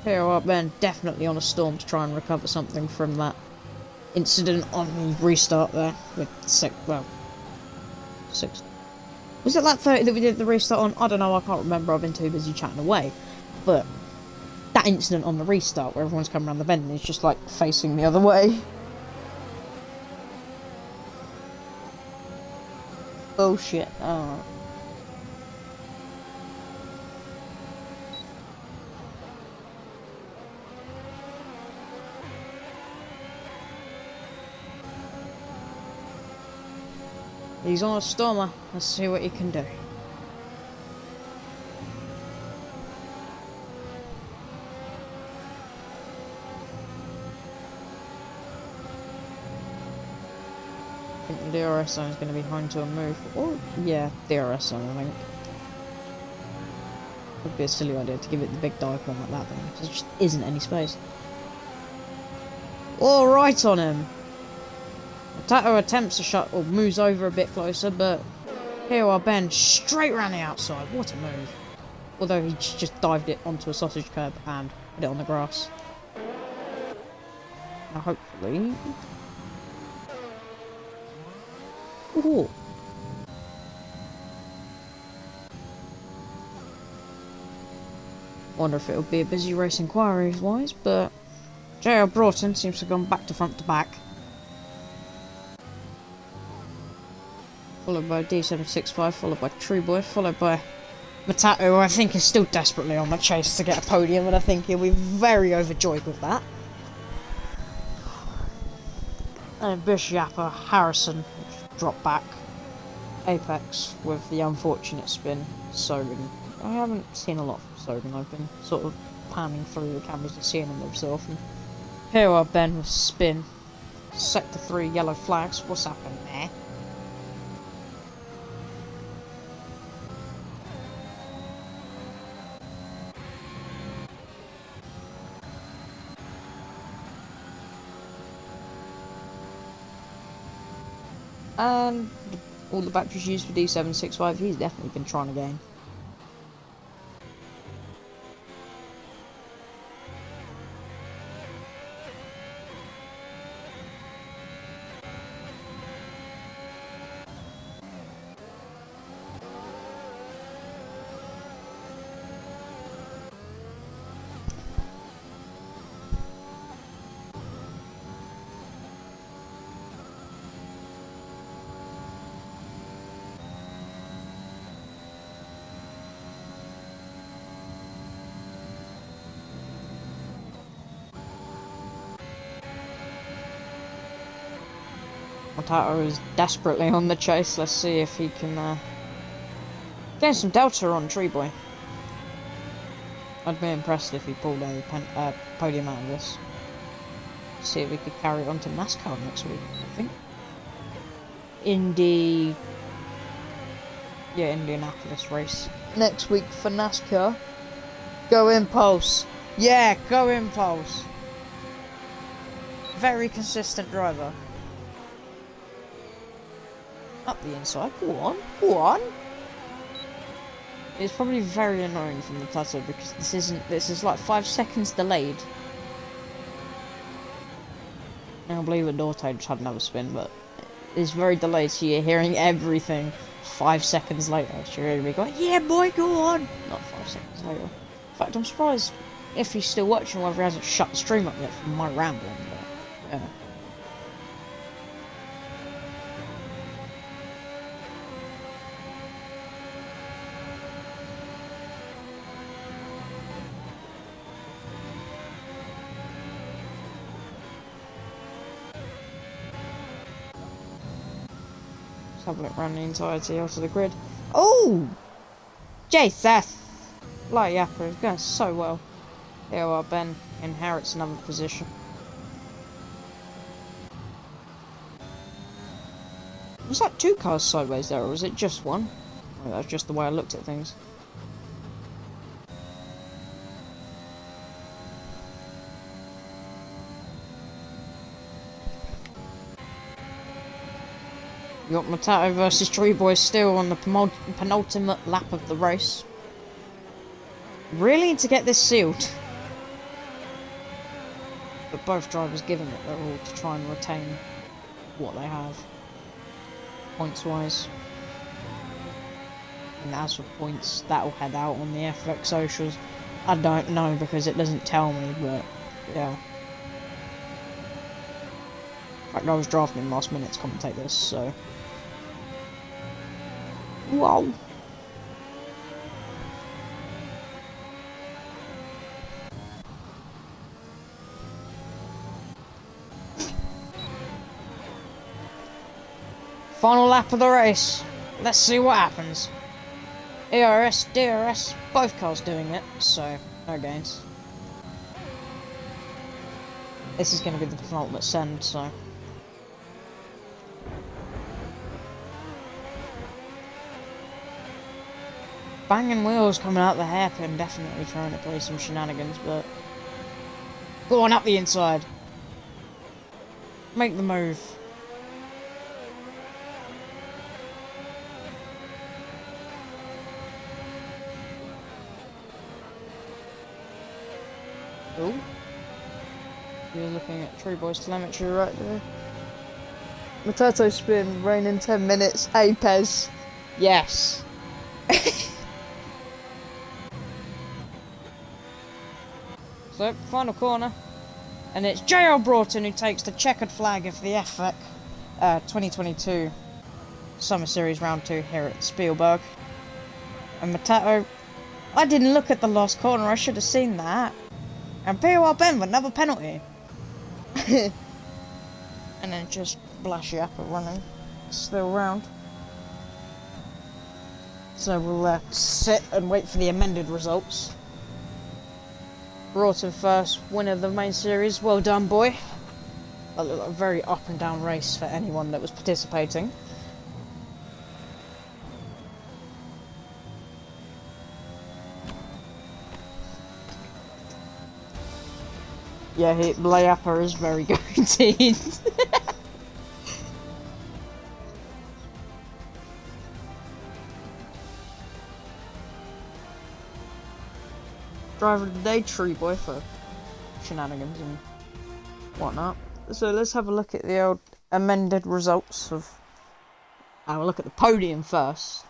Here we are, Ben, definitely on a storm to try and recover something from that incident on the restart there. With 6. Was it that 30 that we did the restart on? I don't know, I can't remember. I've been too busy chatting away. But that incident on the restart where everyone's coming around the bend and it's just like facing the other way. Bullshit. Oh. He's on a stormer. Let's see what he can do. I think the DRS zone is going to be home to a move. Or, yeah, DRS zone, I think. Would be a silly idea to give it the big dive bomb like that, then. There just isn't any space. All right on him. Tato attempts to shut, or moves over a bit closer, but here are Ben straight around the outside. What a move. Although he just dived it onto a sausage curb and put it on the grass. Now hopefully... Ooh. Wonder if it'll be a busy race inquiries-wise, but J.R. Broughton seems to have gone back to front to back. Followed by D765, followed by True Boy, followed by Matato, who I think is still desperately on the chase to get a podium, and I think he'll be very overjoyed with that. And Bishopper, Harrison, dropped back. Apex with the unfortunate spin. Sogan. I haven't seen a lot from Sogan. I've been sort of panning through the cameras and seeing him every so often. Here are Ben with spin. Sector 3 yellow flags. What's happening there? And all the batteries used for D765, he's definitely been trying again. Matato is desperately on the chase. Let's see if he can gain some delta on Tree Boy. I'd be impressed if he pulled a podium out of this. See if we could carry it on to NASCAR next week, I think. Indianapolis race. Next week for NASCAR. Go Impulse. Yeah, go Impulse. Very consistent driver. Up the inside. Go on. Go on. It's probably very annoying from the plateau because this is like 5 seconds delayed. I don't believe the Dorto just had another spin, but it's very delayed, so you're hearing everything 5 seconds later. So you're going to be going, yeah boy, go on! Not 5 seconds later. In fact, I'm surprised if he's still watching, whether he hasn't shut the stream up yet from my rambling, but yeah. Have a look around the entirety of the grid. Oh! Jesus! Light Yapper is going so well. Here we are, Ben inherits another position. Was that 2 cars sideways there, or was it just one? Oh, that's just the way I looked at things. You got Matato versus Tree Boy still on the penultimate lap of the race. Really need to get this sealed. But both drivers giving it their all to try and retain what they have. Points wise. And as for points, that'll head out on the FX socials. I don't know because it doesn't tell me, but yeah. In fact, I was drafting last minute to commentate this, so. Wow. Final lap of the race. Let's see what happens. ERS, DRS, both cars doing it, so no gains. This is going to be the penultimate send, so. Banging wheels coming out the hairpin, definitely trying to play some shenanigans, but go on up the inside. Make the move. Oh. You're looking at Tree Boy's telemetry right there. Matato spin, rain in 10 minutes. Hey, Pez. Yes. So, final corner. And it's J.L. Broughton who takes the checkered flag of the FVC 2022 Summer Series Round 2 here at Spielberg. And Matato, I didn't look at the last corner, I should have seen that. And POR Ben with another penalty. And then just Blashy up and running. Still round. So we'll sit and wait for the amended results. Broughton first, winner of the main series. Well done, boy. That looked like a very up and down race for anyone that was participating. Yeah, Layapper is very guaranteed. Driver of the day, Tree Boy, for shenanigans and whatnot. So let's have a look at the old amended results of. Have a look at the podium first.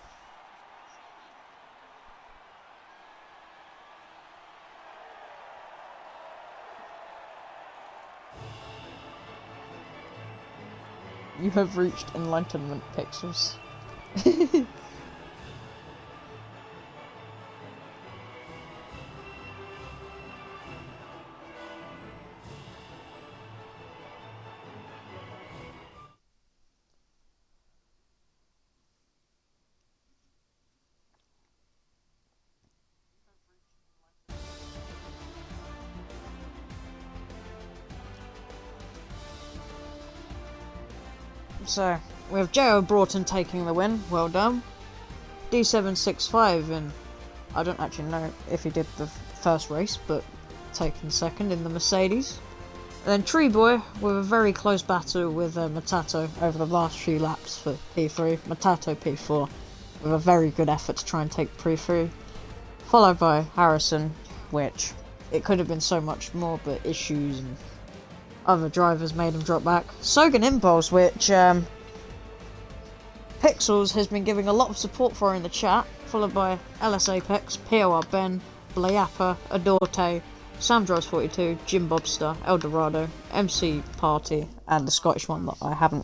You have reached enlightenment, Pixels. So, we have J.O. Broughton taking the win, well done. D765, and I don't actually know if he did the first race, but taking second in the Mercedes. And then Tree Boy with a very close battle with Matato over the last few laps for P3. Matato P4 with a very good effort to try and take P3. Followed by Harrison, which it could have been so much more, but issues and other drivers made him drop back. Sogan Impulse, which Pixels has been giving a lot of support for in the chat, followed by LS Apex, POR Ben, Blayappa, Adorte, Sam Drives 42, Jim Bobster, Eldorado, MC Party, and the Scottish one that I haven't